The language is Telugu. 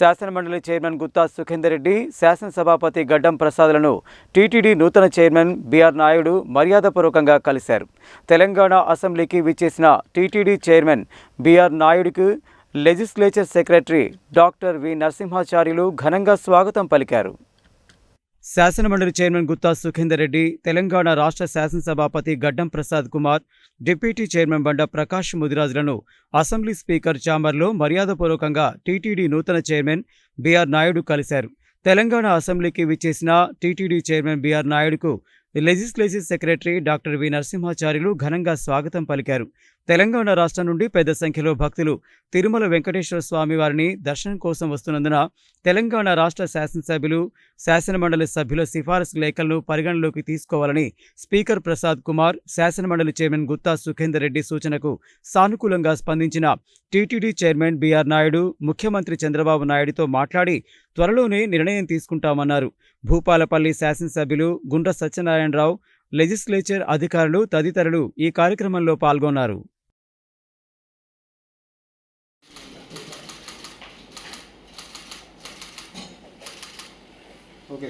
శాసనమండలి చైర్మన్ గుత్తా సుఖేందర్ రెడ్డి, శాసనసభాపతి గడ్డం ప్రసాద్లను టీటీడీ నూతన చైర్మన్ బిఆర్ నాయుడు మర్యాదపూర్వకంగా కలిశారు. తెలంగాణ అసెంబ్లీకి విచ్చేసిన టీటీడీ చైర్మన్ బిఆర్ నాయుడుకు legislature secretary doctor V Narasimhacharyulu ఘనంగా స్వాగతం పలికారు. శాసనమండలి చైర్మన్ గుత్తా సుఖేందర్ రెడ్డి, తెలంగాణ రాష్ట్ర శాసనసభాపతి గడ్డం ప్రసాద్ కుమార్, డిప్యూటీ చైర్మన్ బండ ప్రకాష్ ముదిరాజులను అసెంబ్లీ స్పీకర్ ఛాంబర్లో మర్యాదపూర్వకంగా టీటీడీ నూతన చైర్మన్ బిఆర్ నాయుడు కలిశారు. తెలంగాణ అసెంబ్లీకి విచ్చేసిన టీటీడీ చైర్మన్ బిఆర్ నాయుడుకు legislative secretary doctor V Narasimhacharyulu ఘనంగా స్వాగతం పలికారు. తెలంగాణ రాష్ట్రం నుండి పెద్ద సంఖ్యలో భక్తులు తిరుమల వెంకటేశ్వర స్వామి వారిని దర్శనం కోసం వస్తున్నందున తెలంగాణ రాష్ట్ర శాసనసభ్యులు, శాసనమండలి సభ్యుల సిఫారసు లేఖలను పరిగణలోకి తీసుకోవాలని స్పీకర్ ప్రసాద్ కుమార్, శాసనమండలి చైర్మన్ గుత్తా సుఖేందర్ రెడ్డి సూచనకు సానుకూలంగా స్పందించిన టీటీడీ చైర్మన్ బిఆర్ నాయుడు ముఖ్యమంత్రి చంద్రబాబు నాయుడుతో మాట్లాడి త్వరలోనే నిర్ణయం తీసుకుంటామన్నారు. భూపాలపల్లి శాసనసభ్యులు గుండ్ర సత్యనారాయణరావు, లెజిస్లేచర్ అధికారులు తదితరులు ఈ కార్యక్రమంలో పాల్గొన్నారు. ఓకే.